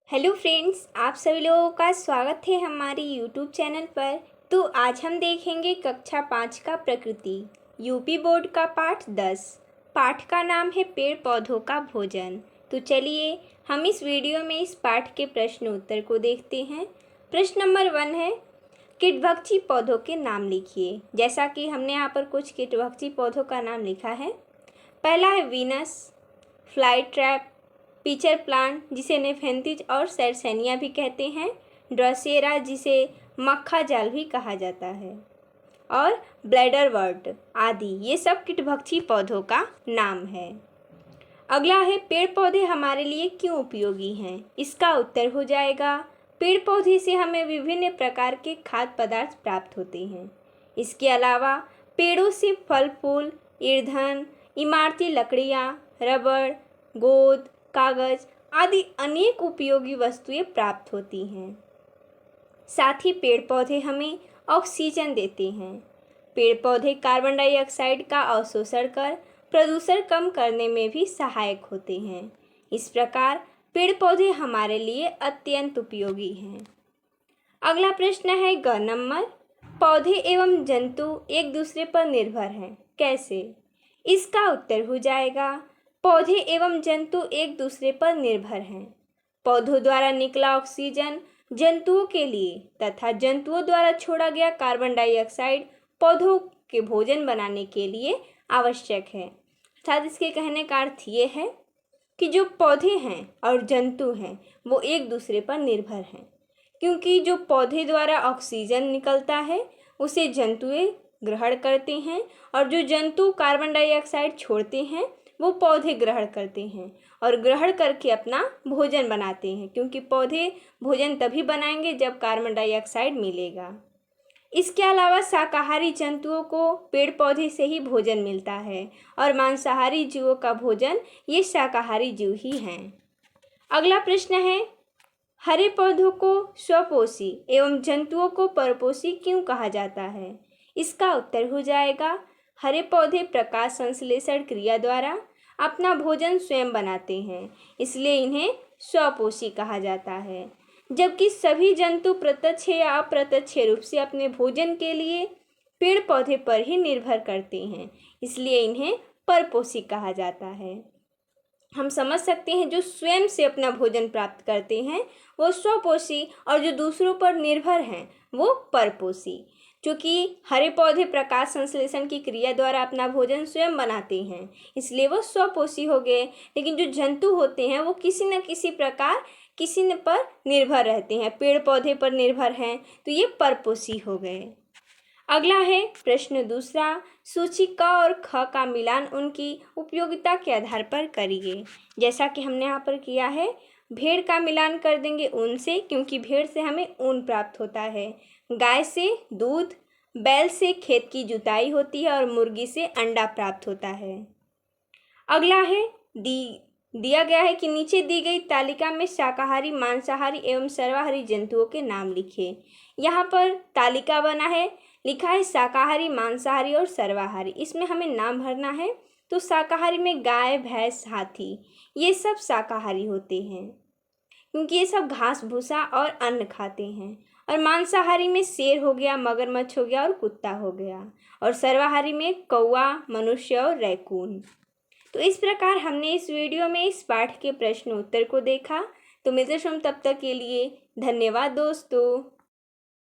Hello friends, आप सभी लोगों का स्वागत है हमारी यूट्यूब चैनल पर। तो आज हम देखेंगे कक्षा 5 का प्रकृति यूपी बोर्ड का पाठ 10। पाठ का नाम है पेड़ पौधों का भोजन। तो चलिए हम इस वीडियो में इस पाठ के प्रश्न उत्तर को देखते हैं। प्रश्न नंबर 1 है, कीटभक्षी पौधों के नाम लिखिए। जैसा कि हमने यहाँ पर कुछ कीटभक्षी पौधों का नाम लिखा है। पहला है Venus, fly trap, pitcher plant जिसे नेफेंथिस और सरसेनिया भी कहते हैं, ड्रोसेरा जिसे मक्खा जाल भी कहा जाता है, और ब्लैडर वर्ट आदि, ये सब कीटभक्षी पौधों का नाम है। अगला है, पेड़ पौधे हमारे लिए क्यों उपयोगी हैं। इसका उत्तर हो जाएगा, पेड़ पौधे से हमें विभिन्न प्रकार के खाद्य पदार्थ प्राप्त होते हैं। इसके अलावा पेड़ों से फल फूल, ईंधन, इमारती लकड़ियाँ, रबड़, गोंद, कागज आदि अनेक उपयोगी वस्तुएं प्राप्त होती हैं। साथ ही पेड़ पौधे हमें ऑक्सीजन देते हैं। पेड़ पौधे कार्बन डाइऑक्साइड का अवशोषण कर प्रदूषण कम करने में भी सहायक होते हैं। इस प्रकार पेड़ पौधे हमारे लिए अत्यंत उपयोगी हैं। अगला प्रश्न है ग नंबर, पौधे एवं जंतु एक दूसरे पर निर्भर हैं, कैसे। इसका उत्तर हो जाएगा, पौधे एवं जंतु एक दूसरे पर निर्भर हैं। पौधों द्वारा निकला ऑक्सीजन जंतुओं के लिए तथा जंतुओं द्वारा छोड़ा गया कार्बन डाइऑक्साइड पौधों के भोजन बनाने के लिए आवश्यक है। अर्थात इसके कहने का अर्थ ये है कि जो पौधे हैं और जंतु हैं वो एक दूसरे पर निर्भर हैं, क्योंकि जो पौधे द्वारा ऑक्सीजन निकलता है उसे जंतुएं ग्रहण करते हैं, और जो जंतु कार्बन डाइऑक्साइड छोड़ते हैं वो पौधे ग्रहण करते हैं और ग्रहण करके अपना भोजन बनाते हैं, क्योंकि पौधे भोजन तभी बनाएंगे जब कार्बन डाइऑक्साइड मिलेगा। इसके अलावा शाकाहारी जंतुओं को पेड़ पौधे से ही भोजन मिलता है, और मांसाहारी जीवों का भोजन ये शाकाहारी जीव ही हैं। अगला प्रश्न है, हरे पौधों को स्वपोषी एवं जंतुओं को परपोषी क्यों कहा जाता है। इसका उत्तर हो जाएगा, हरे पौधे प्रकाश संश्लेषण क्रिया द्वारा अपना भोजन स्वयं बनाते हैं, इसलिए इन्हें स्वपोषी कहा जाता है। जबकि सभी जंतु प्रत्यक्ष या अप्रत्यक्ष रूप से अपने भोजन के लिए पेड़ पौधे पर ही निर्भर करते हैं, इसलिए इन्हें परपोषी कहा जाता है। हम समझ सकते हैं जो स्वयं से अपना भोजन प्राप्त करते हैं वो स्वपोषी, और जो दूसरों पर निर्भर हैं वो परपोषी। क्योंकि हरे पौधे प्रकाश संश्लेषण की क्रिया द्वारा अपना भोजन स्वयं बनाते हैं, इसलिए वो स्वपोषी हो गए। लेकिन जो जंतु होते हैं वो किसी न किसी प्रकार किसी न पर निर्भर रहते हैं, पेड़ पौधे पर निर्भर हैं, तो ये परपोषी हो गए। अगला है प्रश्न दूसरा, सूची क और ख का मिलान उनकी उपयोगिता के आधार पर करिए। जैसा कि हमने यहाँ पर किया है, भेड़ का मिलान कर देंगे ऊन से, क्योंकि भेड़ से हमें ऊन प्राप्त होता है, गाय से दूध, बैल से खेत की जुताई होती है, और मुर्गी से अंडा प्राप्त होता है। अगला है, दिया गया है कि नीचे दी गई तालिका में शाकाहारी, मांसाहारी एवं सर्वाहारी जंतुओं के नाम लिखे। यहाँ पर तालिका बना है, लिखा है शाकाहारी, मांसाहारी और सर्वाहारी। इसमें हमें नाम भरना है। तो शाकाहारी में गाय, भैंस, हाथी, ये सब शाकाहारी होते हैं, क्योंकि ये सब घास भूसा और अन्न खाते हैं। और मांसाहारी में शेर हो गया, मगरमच्छ हो गया और कुत्ता हो गया। और सर्वाहारी में कौवा, मनुष्य और रैकून। तो इस प्रकार हमने इस वीडियो में इस पाठ के प्रश्न उत्तर को देखा। तो मिलते हैं तब तक के लिए धन्यवाद दोस्तों।